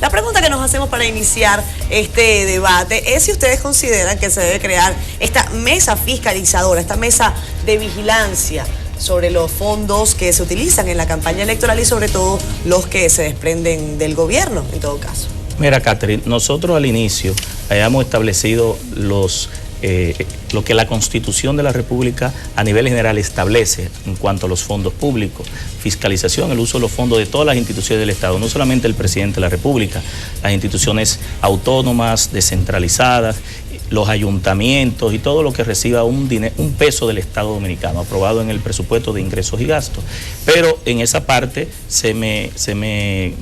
La pregunta que nos hacemos para iniciar este debate es si ustedes consideran que se debe crear esta mesa fiscalizadora, esta mesa de vigilancia sobre los fondos que se utilizan en la campaña electoral y sobre todo los que se desprenden del gobierno, en todo caso. Mira, Catherine, nosotros al inicio hayamos establecido lo que la Constitución de la República a nivel general establece en cuanto a los fondos públicos, fiscalización, el uso de los fondos de todas las instituciones del Estado, no solamente el presidente de la República, las instituciones autónomas, descentralizadas, los ayuntamientos y todo lo que reciba un peso del Estado dominicano, aprobado en el presupuesto de ingresos y gastos. Pero en esa parte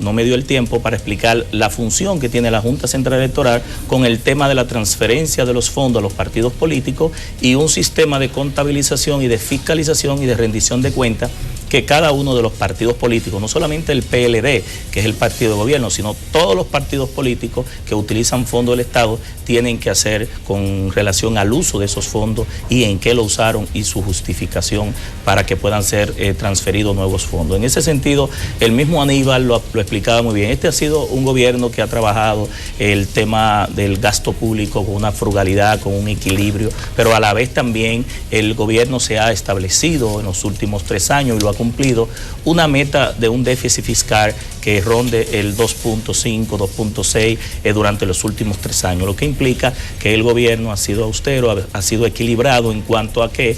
no me dio el tiempo para explicar la función que tiene la Junta Central Electoral con el tema de la transferencia de los fondos a los partidos políticos y un sistema de contabilización y de fiscalización y de rendición de cuentas que cada uno de los partidos políticos, no solamente el PLD, que es el partido de gobierno, sino todos los partidos políticos que utilizan fondos del Estado tienen que hacer con relación al uso de esos fondos y en qué lo usaron y su justificación para que puedan ser transferidos nuevos fondos. En ese sentido, el mismo Aníbal lo explicaba muy bien. Este ha sido un gobierno que ha trabajado el tema del gasto público con una frugalidad, con un equilibrio, pero a la vez también el gobierno se ha establecido en los últimos 3 años y lo ha cumplido una meta de un déficit fiscal que ronde el 2.5, 2.6 durante los últimos 3 años, lo que implica que el gobierno ha sido austero, ha sido equilibrado en cuanto a que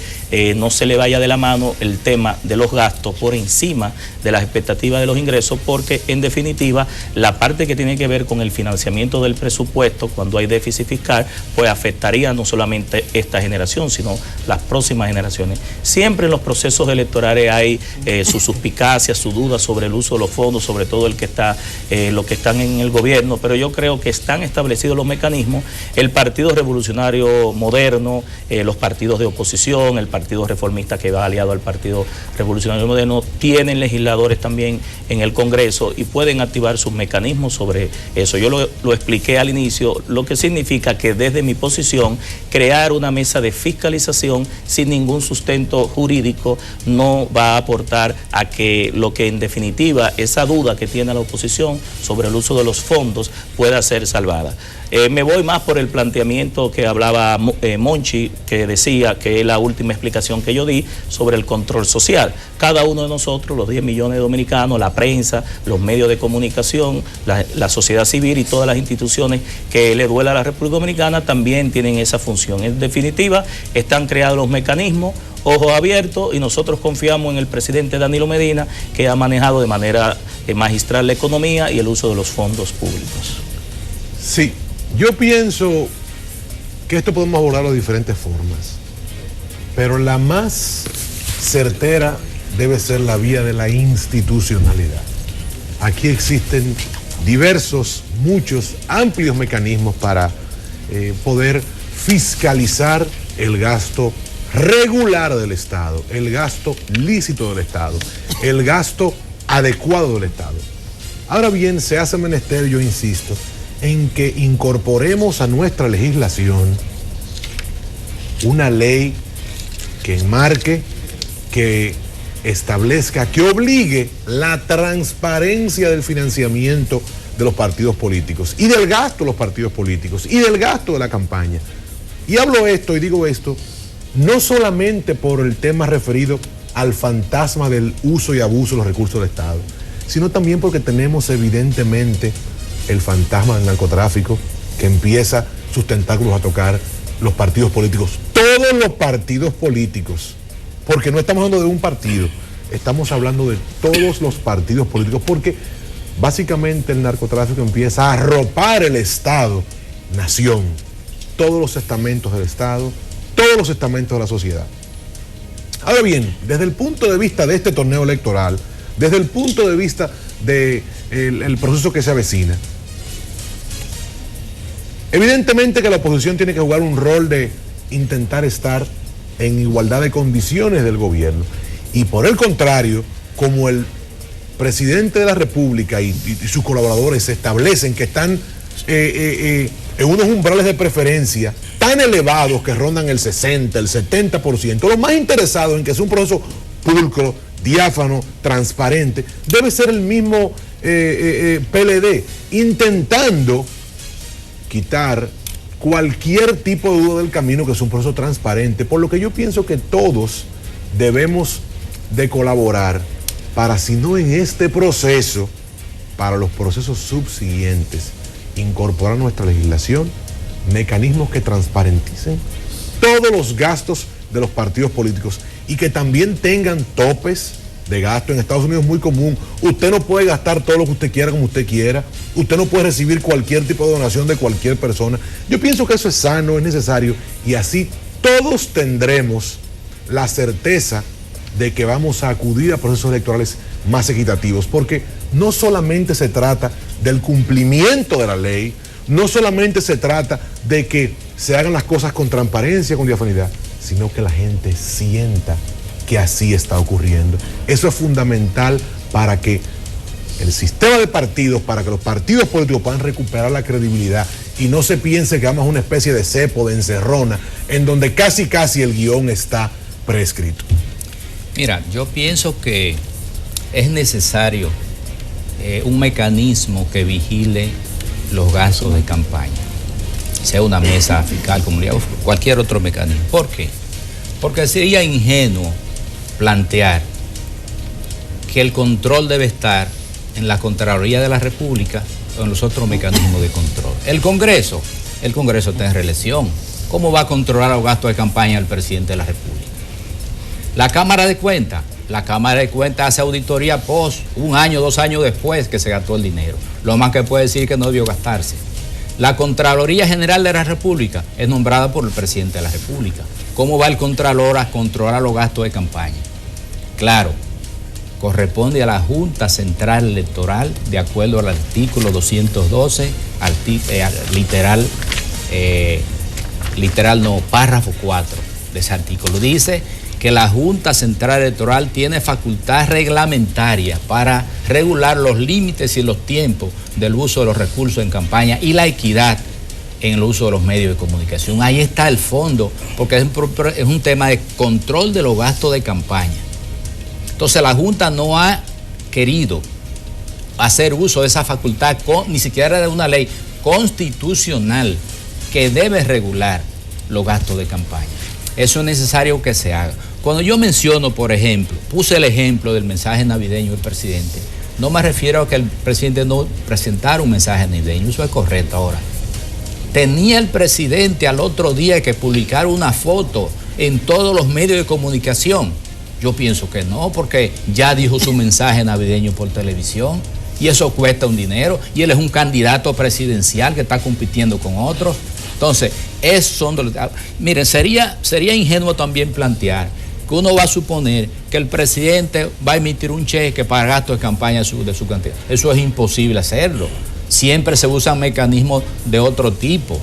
no se le vaya de la mano el tema de los gastos por encima de las expectativas de los ingresos, porque en definitiva la parte que tiene que ver con el financiamiento del presupuesto cuando hay déficit fiscal, pues afectaría no solamente esta generación, sino las próximas generaciones. Siempre en los procesos electorales hay su suspicacia, su duda sobre el uso de los fondos, sobre todo los que están en el gobierno, pero yo creo que están establecidos los mecanismos. El Partido Revolucionario Moderno, los partidos de oposición, el Partido Reformista que va aliado al Partido Revolucionario Moderno, tienen legisladores también en el Congreso y pueden activar sus mecanismos sobre eso. Yo lo expliqué al inicio, lo que significa que desde mi posición crear una mesa de fiscalización sin ningún sustento jurídico no va a aportar a que lo que en definitiva esa duda que tiene la oposición sobre el uso de los fondos pueda ser salvada. Me voy más por el planteamiento que hablaba Monchi, que decía que es la última explicación que yo di sobre el control social. Cada uno de nosotros, los 10 millones de dominicanos, la prensa, los medios de comunicación, la sociedad civil y todas las instituciones que le duela a la República Dominicana también tienen esa función. En definitiva, están creados los mecanismos, ojos abiertos, y nosotros confiamos en el presidente Danilo Medina, que ha manejado de manera magistral la economía y el uso de los fondos públicos. Sí, yo pienso que esto podemos abordarlo de diferentes formas, pero la más certera debe ser la vía de la institucionalidad. Aquí existen muchos, amplios mecanismos para poder fiscalizar el gasto regular del Estado, el gasto lícito del Estado, el gasto adecuado del Estado. Ahora bien, se hace menester, yo insisto, en que incorporemos a nuestra legislación una ley que enmarque, que establezca, que obligue la transparencia del financiamiento de los partidos políticos y del gasto de los partidos políticos y del gasto de la campaña. Y hablo esto y digo esto no solamente por el tema referido al fantasma del uso y abuso de los recursos del Estado, sino también porque tenemos evidentemente el fantasma del narcotráfico que empieza sus tentáculos a tocar los partidos políticos, todos los partidos políticos, porque no estamos hablando de un partido, estamos hablando de todos los partidos políticos, porque básicamente el narcotráfico empieza a arropar el Estado, nación, todos los estamentos del Estado, todos los estamentos de la sociedad. Ahora bien, desde el punto de vista de este torneo electoral, desde el punto de vista del proceso que se avecina, evidentemente que la oposición tiene que jugar un rol de intentar estar en igualdad de condiciones del gobierno. Y por el contrario, como el presidente de la República y sus colaboradores se establecen que están en unos umbrales de preferencia tan elevados que rondan el 60, el 70%, los más interesados en que sea un proceso pulcro, diáfano, transparente, debe ser el mismo PLD, intentando quitar cualquier tipo de duda del camino, que es un proceso transparente, por lo que yo pienso que todos debemos de colaborar para, si no en este proceso, para los procesos subsiguientes, incorporar a nuestra legislación mecanismos que transparenticen todos los gastos de los partidos políticos y que también tengan topes de gasto. En Estados Unidos es muy común, usted no puede gastar todo lo que usted quiera como usted quiera, usted no puede recibir cualquier tipo de donación de cualquier persona. Yo pienso que eso es sano, es necesario, y así todos tendremos la certeza de que vamos a acudir a procesos electorales más equitativos, porque no solamente se trata del cumplimiento de la ley, no solamente se trata de que se hagan las cosas con transparencia, con diafanidad, sino que la gente sienta que así está ocurriendo. Eso es fundamental para que el sistema de partidos, para que los partidos políticos puedan recuperar la credibilidad y no se piense que vamos a una especie de cepo, de encerrona, en donde casi el guión está prescrito. Mira, yo pienso que es necesario un mecanismo que vigile los gastos de campaña, sea una mesa fiscal, como cualquier otro mecanismo. ¿Por qué? Porque sería ingenuo plantear que el control debe estar en la Contraloría de la República o en los otros mecanismos de control. El Congreso está en reelección. ¿Cómo va a controlar los gastos de campaña del presidente de la República? La Cámara de Cuentas hace auditoría post, 1 año, 2 años después que se gastó el dinero. Lo más que puede decir es que no debió gastarse. La Contraloría General de la República es nombrada por el presidente de la República. ¿Cómo va el Contralor a controlar los gastos de campaña? Claro, corresponde a la Junta Central Electoral, de acuerdo al artículo 212, párrafo 4 de ese artículo. Dice que la Junta Central Electoral tiene facultad reglamentaria para regular los límites y los tiempos del uso de los recursos en campaña y la equidad en el uso de los medios de comunicación. Ahí está el fondo, porque es un tema de control de los gastos de campaña. Entonces la Junta no ha querido hacer uso de esa facultad, ni siquiera de una ley constitucional que debe regular los gastos de campaña. Eso es necesario que se haga. Cuando yo menciono, por ejemplo, puse el ejemplo del mensaje navideño del presidente, no me refiero a que el presidente no presentara un mensaje navideño, eso es correcto ahora. ¿Tenía el presidente al otro día que publicar una foto en todos los medios de comunicación? Yo pienso que no, porque ya dijo su mensaje navideño por televisión y eso cuesta un dinero y él es un candidato presidencial que está compitiendo con otros. Entonces, miren, sería ingenuo también plantear que uno va a suponer que el presidente va a emitir un cheque para gastos de campaña de su cantidad. Eso es imposible hacerlo. Siempre se usan mecanismos de otro tipo.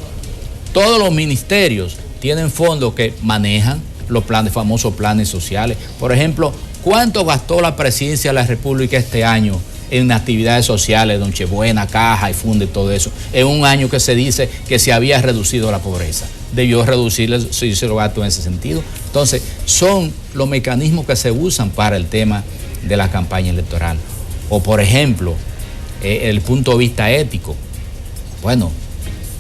Todos los ministerios tienen fondos que manejan los famosos planes sociales. Por ejemplo, ¿cuánto gastó la presidencia de la República este año en actividades sociales, Nochebuena, Caja y Funde, todo eso? En un año que se dice que se había reducido la pobreza. Debió reducirse los gastos en ese sentido. Entonces, son los mecanismos que se usan para el tema de la campaña electoral. O, por ejemplo, el punto de vista ético. Bueno,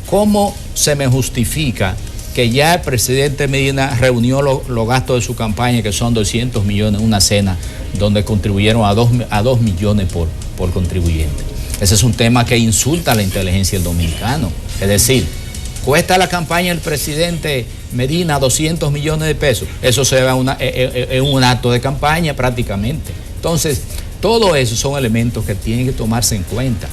¿cómo se me justifica que ya el presidente Medina reunió los gastos de su campaña, que son 200 millones, una cena donde contribuyeron a 2 millones por contribuyente? Ese es un tema que insulta a la inteligencia del dominicano. Es decir, cuesta la campaña del presidente Medina 200 millones de pesos. Eso se va en un acto de campaña prácticamente. Entonces, todo eso son elementos que tienen que tomarse en cuenta.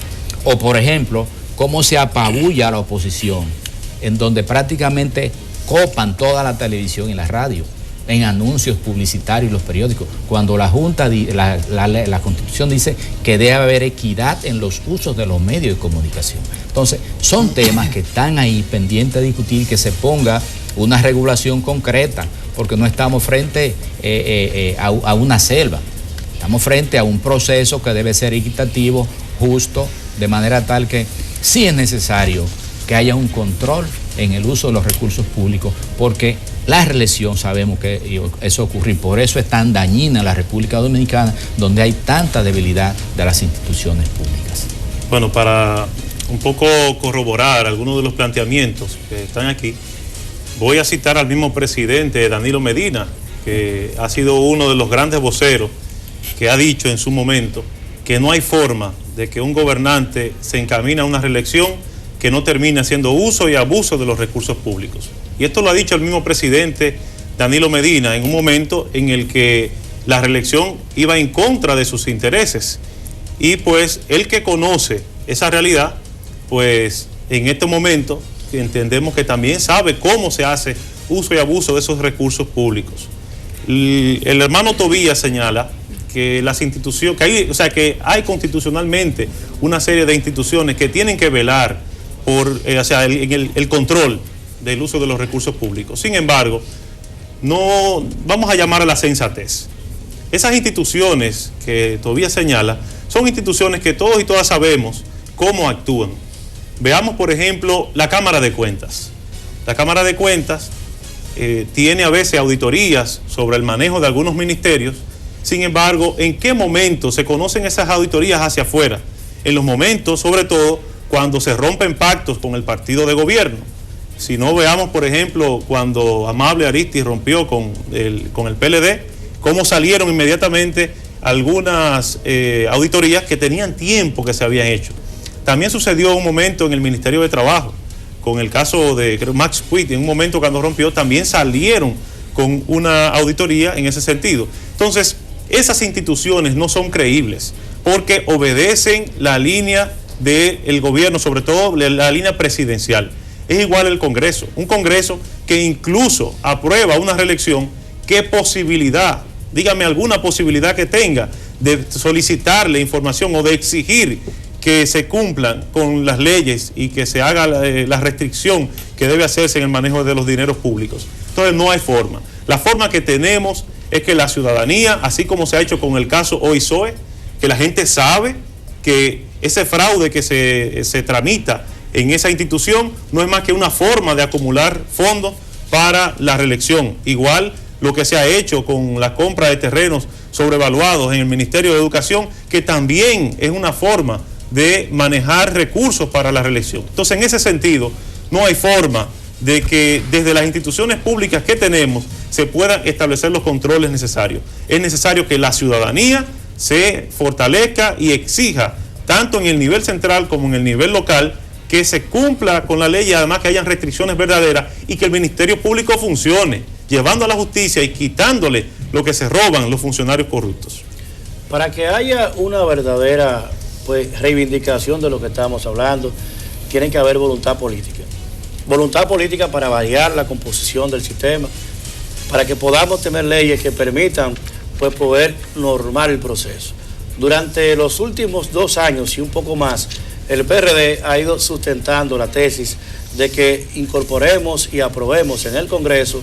O, por ejemplo, cómo se apabulla a la oposición, en donde prácticamente copan toda la televisión y la radio, en anuncios publicitarios y los periódicos, cuando la Junta, la Constitución dice que debe haber equidad en los usos de los medios de comunicación. Entonces, son temas que están ahí pendientes de discutir, que se ponga una regulación concreta, porque no estamos frente a una selva, estamos frente a un proceso que debe ser equitativo, justo, de manera tal que sí es necesario que haya un control en el uso de los recursos públicos, porque la reelección sabemos que eso ocurre y por eso es tan dañina la República Dominicana, donde hay tanta debilidad de las instituciones públicas. Bueno, para un poco corroborar algunos de los planteamientos que están aquí, voy a citar al mismo presidente Danilo Medina, que ha sido uno de los grandes voceros que ha dicho en su momento que no hay forma de que un gobernante se encamine a una reelección que no termine haciendo uso y abuso de los recursos públicos. Y esto lo ha dicho el mismo presidente Danilo Medina en un momento en el que la reelección iba en contra de sus intereses. Y pues él que conoce esa realidad, pues en este momento entendemos que también sabe cómo se hace uso y abuso de esos recursos públicos. El hermano Tobías señala que las instituciones, que hay constitucionalmente una serie de instituciones que tienen que velar por el control del uso de los recursos públicos. Sin embargo, no vamos a llamar a la sensatez. Esas instituciones que Tobías señala son instituciones que todos y todas sabemos cómo actúan. Veamos, por ejemplo, la Cámara de Cuentas. La Cámara de Cuentas tiene a veces auditorías sobre el manejo de algunos ministerios. Sin embargo, ¿en qué momento se conocen esas auditorías hacia afuera? En los momentos, sobre todo, cuando se rompen pactos con el partido de gobierno. Si no, veamos, por ejemplo, cuando Amable Aristis rompió con el PLD, cómo salieron inmediatamente algunas auditorías que tenían tiempo que se habían hecho. También sucedió un momento en el Ministerio de Trabajo, con el caso de Max Puig, en un momento cuando rompió, también salieron con una auditoría en ese sentido. Entonces, esas instituciones no son creíbles, porque obedecen la línea del gobierno, sobre todo la línea presidencial. Es igual el Congreso, un Congreso que incluso aprueba una reelección. ¿Qué posibilidad, dígame alguna posibilidad que tenga de solicitarle información o de exigir que se cumplan con las leyes y que se haga la restricción que debe hacerse en el manejo de los dineros públicos? Entonces no hay forma. La forma que tenemos es que la ciudadanía, así como se ha hecho con el caso OISOE, que la gente sabe que ese fraude que se tramita en esa institución no es más que una forma de acumular fondos para la reelección. Igual lo que se ha hecho con la compra de terrenos sobrevaluados en el Ministerio de Educación, que también es una forma de manejar recursos para la reelección. Entonces, en ese sentido, no hay forma de que desde las instituciones públicas que tenemos se puedan establecer los controles necesarios. Es necesario que la ciudadanía se fortalezca y exija, tanto en el nivel central como en el nivel local, que se cumpla con la ley y además que hayan restricciones verdaderas y que el Ministerio Público funcione, llevando a la justicia y quitándole lo que se roban los funcionarios corruptos. Para que haya una verdadera reivindicación de lo que estamos hablando, tiene que haber voluntad política. Voluntad política para variar la composición del sistema, para que podamos tener leyes que permitan poder normar el proceso. Durante los últimos 2 años y un poco más, el PRD ha ido sustentando la tesis de que incorporemos y aprobemos en el Congreso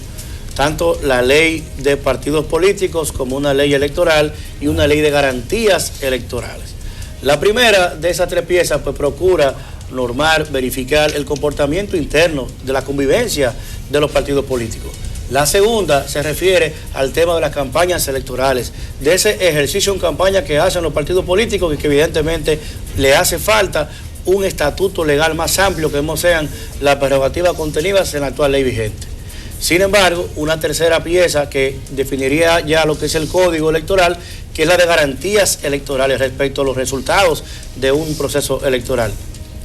tanto la ley de partidos políticos como una ley electoral y una ley de garantías electorales. La primera de esas 3 piezas procura normar, verificar el comportamiento interno de la convivencia de los partidos políticos. La segunda se refiere al tema de las campañas electorales, de ese ejercicio en campaña que hacen los partidos políticos y que evidentemente le hace falta un estatuto legal más amplio que no sean las prerrogativas contenidas en la actual ley vigente. Sin embargo, una tercera pieza que definiría ya lo que es el código electoral, que es la de garantías electorales respecto a los resultados de un proceso electoral.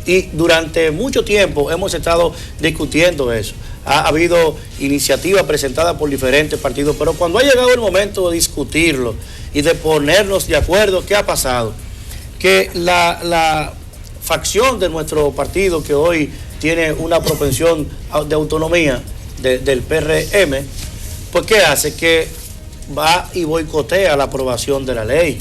Y durante mucho tiempo hemos estado discutiendo eso. Ha habido iniciativas presentadas por diferentes partidos, pero cuando ha llegado el momento de discutirlo y de ponernos de acuerdo, ¿qué ha pasado? Que la facción de nuestro partido, que hoy tiene una propensión de autonomía del PRM, pues ¿qué hace? Que va y boicotea la aprobación de la ley.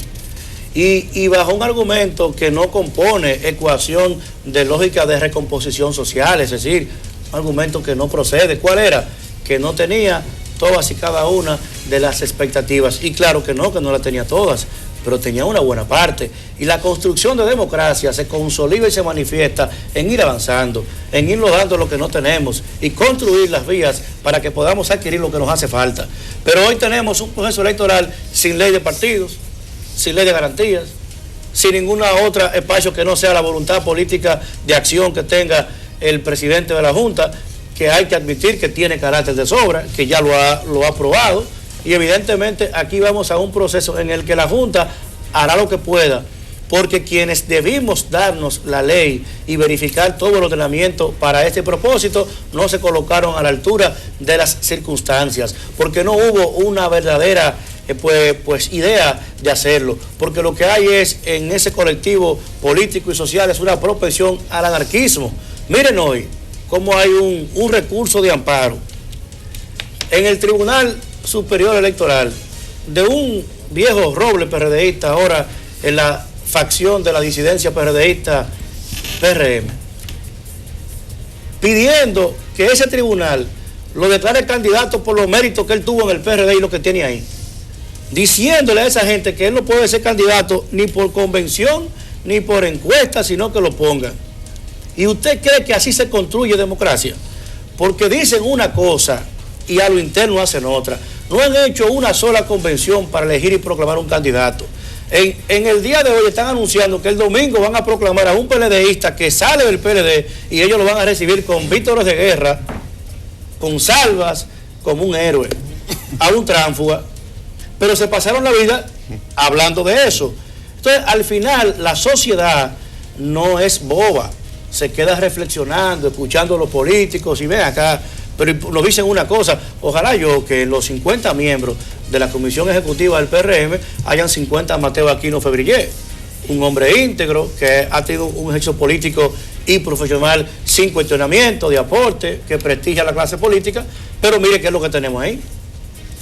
Y bajo un argumento que no compone ecuación de lógica de recomposición social, es decir, un argumento que no procede. ¿Cuál era? Que no tenía todas y cada una de las expectativas. Y claro que no la tenía todas. pero tenía una buena parte. Y la construcción de democracia se consolida y se manifiesta en ir avanzando, en irnos dando lo que no tenemos y construir las vías para que podamos adquirir lo que nos hace falta. Pero hoy tenemos un proceso electoral sin ley de partidos, sin ley de garantías, sin ninguna otra espacio que no sea la voluntad política de acción que tenga el presidente de la Junta, que hay que admitir que tiene carácter de sobra, que ya lo ha aprobado, y evidentemente aquí vamos a un proceso en el que la Junta hará lo que pueda, porque quienes debimos darnos la ley y verificar todo el ordenamiento para este propósito no se colocaron a la altura de las circunstancias, porque no hubo una verdadera idea de hacerlo, porque lo que hay es en ese colectivo político y social es una propensión al anarquismo. Miren hoy cómo hay un recurso de amparo en el Tribunal Superior Electoral de un viejo roble PRDista, ahora en la facción de la disidencia PRDista PRM, pidiendo que ese tribunal lo declare candidato por los méritos que él tuvo en el PRD y lo que tiene ahí, diciéndole a esa gente que él no puede ser candidato ni por convención ni por encuesta, sino que lo pongan. ¿Y usted cree que así se construye democracia? Porque dicen una cosa y a lo interno hacen otra. No han hecho una sola convención para elegir y proclamar un candidato. En el día de hoy están anunciando que el domingo van a proclamar a un PLDista que sale del PLD y ellos lo van a recibir con vítores de guerra, con salvas, como un héroe, a un tránsfuga. Pero se pasaron la vida hablando de eso. Entonces, al final, la sociedad no es boba. Se queda reflexionando, escuchando a los políticos y ven acá, pero nos dicen una cosa, ojalá yo que los 50 miembros de la Comisión Ejecutiva del PRM hayan 50 Mateo Aquino Febrillé, un hombre íntegro que ha tenido un ejercicio político y profesional sin cuestionamiento, de aporte, que prestigia a la clase política, pero mire qué es lo que tenemos ahí.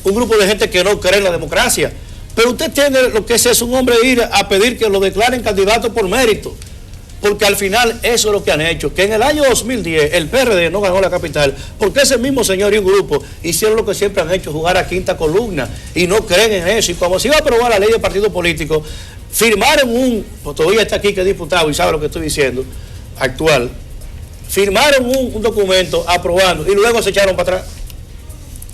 Un grupo de gente que no cree en la democracia, pero usted tiene lo que es un hombre ir a pedir que lo declaren candidato por mérito. Porque al final eso es lo que han hecho, que en el año 2010 el PRD no ganó la capital, porque ese mismo señor y un grupo hicieron lo que siempre han hecho, jugar a quinta columna, y no creen en eso, y como se iba a aprobar la ley de partido político, firmaron pues todavía está aquí que es diputado y sabe lo que estoy diciendo, actual, firmaron un documento aprobando, y luego se echaron para atrás.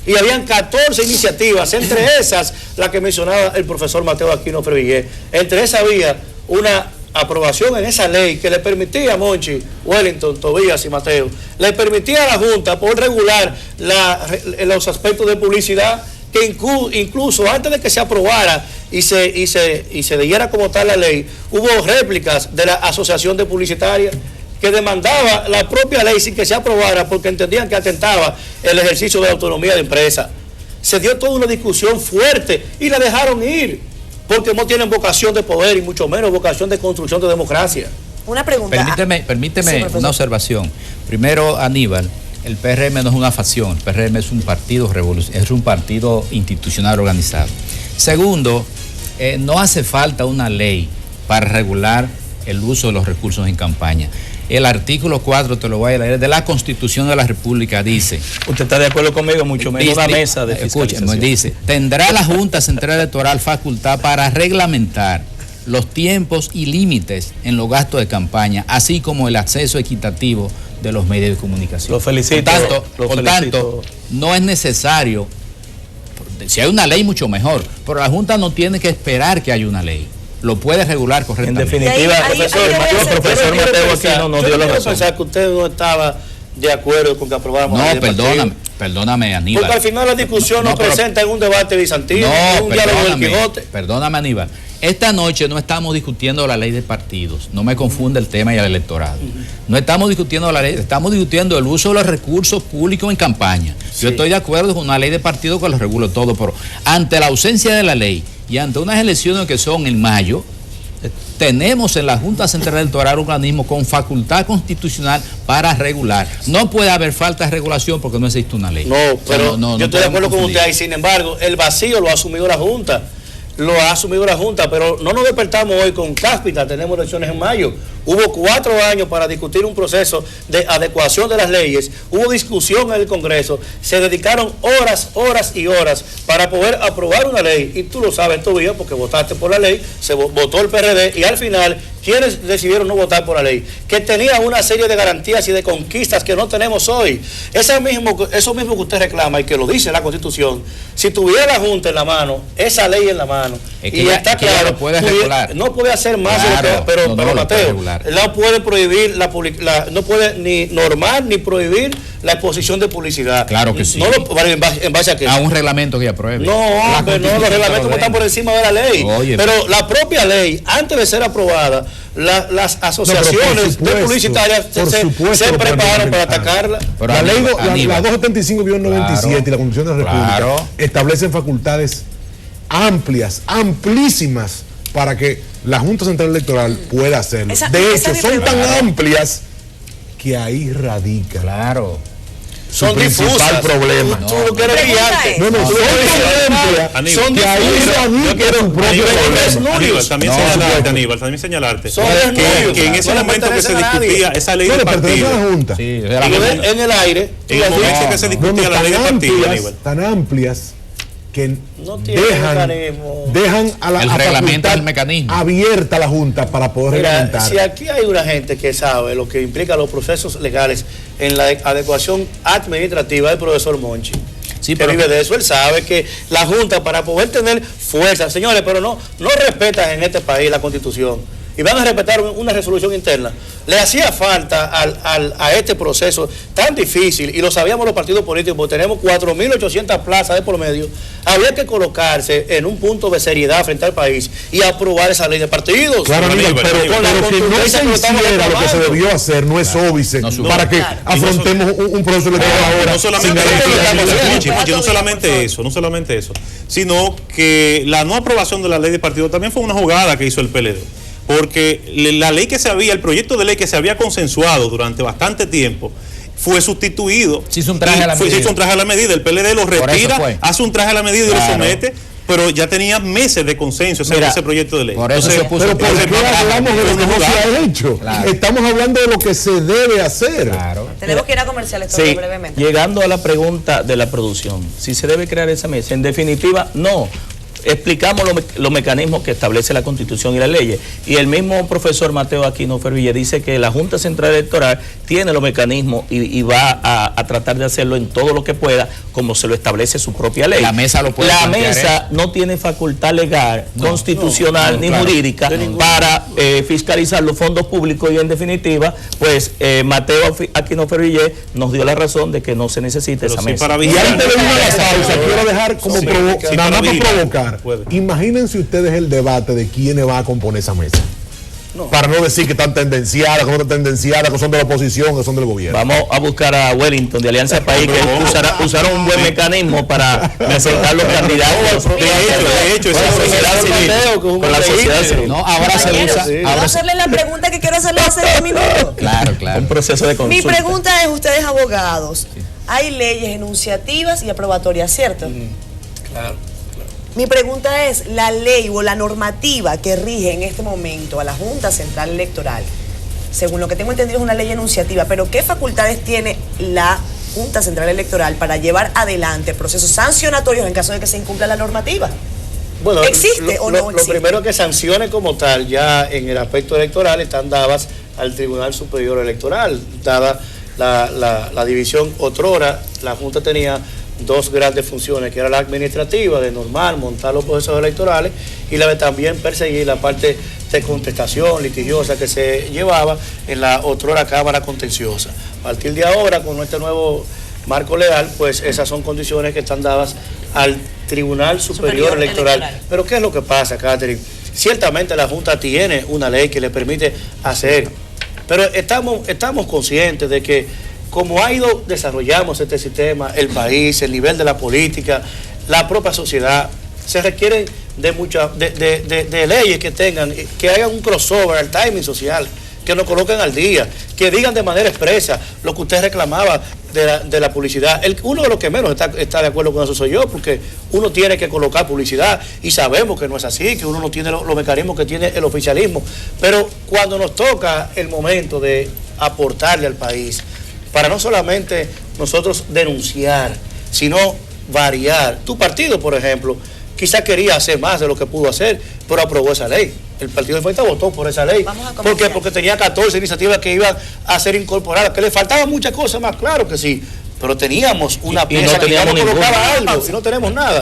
Y habían 14 iniciativas, entre esas la que mencionaba el profesor Mateo Aquino Febrillé, entre esas había una aprobación en esa ley que le permitía a Monchi, Wellington, Tobías y Mateo, le permitía a la Junta poder regular los aspectos de publicidad, que incluso antes de que se aprobara y se diera como tal la ley, hubo réplicas de la Asociación de Publicitarias que demandaba la propia ley sin que se aprobara porque entendían que atentaba el ejercicio de la autonomía de empresa. Se dio toda una discusión fuerte y la dejaron ir, porque no tienen vocación de poder y mucho menos vocación de construcción de democracia. Una pregunta. Permíteme una observación. Primero, Aníbal, el PRM no es una facción, el PRM es un partido revolucionario, es un partido institucional organizado. Segundo, no hace falta una ley para regular el uso de los recursos en campaña. El artículo 4, te lo voy a leer, de la Constitución de la República dice... ¿Usted está de acuerdo conmigo? Mucho menos una mesa de fiscalización. Escúcheme, dice, tendrá la Junta Central Electoral facultad para reglamentar los tiempos y límites en los gastos de campaña, así como el acceso equitativo de los medios de comunicación. Lo felicito. Por tanto, no es necesario, si hay una ley mucho mejor, pero la Junta no tiene que esperar que haya una ley. Lo puede regular correctamente. En definitiva, profesor Mateo Aquino nos dio la razón. Pensar que usted no estaba de acuerdo con que aprobáramos la ley de partido. Perdóname, Aníbal. Porque al final la discusión nos presenta en un debate bizantino, en un diálogo del Quijote. Perdóname, Aníbal. Esta noche no estamos discutiendo la ley de partidos. No me confunda el tema y el electorado. No estamos discutiendo la ley, estamos discutiendo el uso de los recursos públicos en campaña. Yo estoy de acuerdo con una ley de partidos que lo regula todo, pero ante la ausencia de la ley y ante unas elecciones que son en mayo, tenemos en la Junta Central Electoral un organismo con facultad constitucional para regular. No puede haber falta de regulación porque no existe una ley. No, pero yo estoy de acuerdo con usted ahí. Sin embargo, el vacío lo ha asumido la Junta. Pero no nos despertamos hoy con cáspita, tenemos elecciones en mayo. Hubo 4 años para discutir un proceso de adecuación de las leyes, hubo discusión en el Congreso, se dedicaron horas y horas para poder aprobar una ley, y tú lo sabes todavía porque votaste por la ley, se votó el PRD, y al final, ¿quiénes decidieron no votar por la ley? Que tenía una serie de garantías y de conquistas que no tenemos hoy. Eso mismo que usted reclama y que lo dice la Constitución, si tuviera la Junta en la mano, esa ley en la mano, y ya está claro, no puede hacer más, claro, pero Mateo, no puede prohibir no puede ni normar ni prohibir la exposición de publicidad. Claro que sí. No en base a qué. A un reglamento que apruebe. No, hombre, no, los reglamentos están por encima de la ley. Oye, pero la propia ley, antes de ser aprobada, las asociaciones publicitarias se preparan para atacarla. La ley, la 275-97 y la Constitución de la República establecen facultades amplísimas para que la Junta Central Electoral pueda hacerlo. De hecho, son tan amplias que ahí radica. Claro. Son difusas. Problema. Tú lo quieres brillante. No, son que ahí radica su propio problema. También señalarte que en ese momento que se discutía esa ley de partido, en el aire, en el momento que se discutía la ley de partido, tan amplias que no dejan a la reglamento del mecanismo abierta a la Junta para poder reglamentar. Si aquí hay una gente que sabe lo que implica los procesos legales en la adecuación administrativa del profesor Monchi, que vive de eso, él sabe que la Junta, para poder tener fuerza, señores, pero no respetan en este país la Constitución y van a respetar una resolución interna. Le hacía falta a este proceso tan difícil, y lo sabíamos los partidos políticos, porque tenemos 4.800 plazas de por medio. Había que colocarse en un punto de seriedad frente al país y aprobar esa ley de partidos. Claro, pero con lo que no se hiciera lo que se debió hacer, no es óbice, para que afrontemos un proceso electoral ahora. No solamente eso, sino que la no aprobación de la ley de partidos también fue una jugada que hizo el PLD. Porque el proyecto de ley que se había consensuado durante bastante tiempo fue sustituido. Se hizo un traje a la medida. El PLD lo retira, hace un traje a la medida y lo somete, pero ya tenía meses de consenso ese proyecto de ley. Por eso se puso. Pero ¿por qué hablamos de lo que no se ha hecho? Claro. Estamos hablando de lo que se debe hacer. Claro. Tenemos que ir a comerciales brevemente. Llegando a la pregunta de la producción, si se debe crear esa mesa, en definitiva, no. Explicamos los mecanismos que establece la Constitución y las leyes, y el mismo profesor Mateo Aquino Ferville dice que la Junta Central Electoral tiene los mecanismos y va a tratar de hacerlo en todo lo que pueda, como se lo establece su propia ley. La mesa lo puede plantear. La mesa no tiene facultad legal, constitucional ni jurídica para fiscalizar los fondos públicos, y en definitiva, pues Mateo Aquino Ferville nos dio la razón de que no se necesita esa mesa. Y antes de irme a la pausa, quiero dejar como nada más para provocar. Imagínense ustedes el debate de quiénes van a componer esa mesa. Para no decir que están tendenciadas, que no están tendenciadas, que son de la oposición, que son del gobierno. Vamos a buscar a Wellington de Alianza País, que usaron un buen mecanismo para presentar los candidatos. De hecho, esa sociedad civil, con la sociedad civil. No, ahora se usa. Ahora hacerle la pregunta que quiero hacerle hace 2 minutos. Claro. Un proceso de consulta. Mi pregunta es, ustedes abogados, hay leyes enunciativas y aprobatorias, ¿cierto? Claro. Mi pregunta es, la ley o la normativa que rige en este momento a la Junta Central Electoral, según lo que tengo entendido es una ley enunciativa, pero ¿qué facultades tiene la Junta Central Electoral para llevar adelante procesos sancionatorios en caso de que se incumpla la normativa? Bueno, ¿existe o no existe? Lo primero que sanciones como tal, ya en el aspecto electoral, están dadas al Tribunal Superior Electoral, dada la división. Otrora, la Junta tenía 2 grandes funciones, que era la administrativa, de normar, montar los procesos electorales, y la de también perseguir la parte de contestación litigiosa que se llevaba en la otrora Cámara Contenciosa. A partir de ahora, con este nuevo marco legal, pues esas son condiciones que están dadas al Tribunal Superior Electoral. Pero ¿qué es lo que pasa, Catherine? Ciertamente la Junta tiene una ley que le permite hacer, pero estamos conscientes de que como ha ido desarrollamos este sistema, el país, el nivel de la política, la propia sociedad, se requieren de leyes que tengan, que hagan un crossover al timing social, que nos coloquen al día, que digan de manera expresa lo que usted reclamaba. de la publicidad. Uno de los que menos está de acuerdo con eso soy yo, porque uno tiene que colocar publicidad y sabemos que no es así, que uno no tiene los mecanismos que tiene el oficialismo. Pero cuando nos toca el momento de aportarle al país, para no solamente nosotros denunciar, sino variar. Tu partido, por ejemplo, quizás quería hacer más de lo que pudo hacer, pero aprobó esa ley. El Partido Reformista votó por esa ley. ¿Por qué? Porque tenía 14 iniciativas que iban a ser incorporadas, que le faltaban muchas cosas más, claro que sí, pero teníamos una pieza no teníamos que ya no colocaba ninguna. algo y no tenemos nada.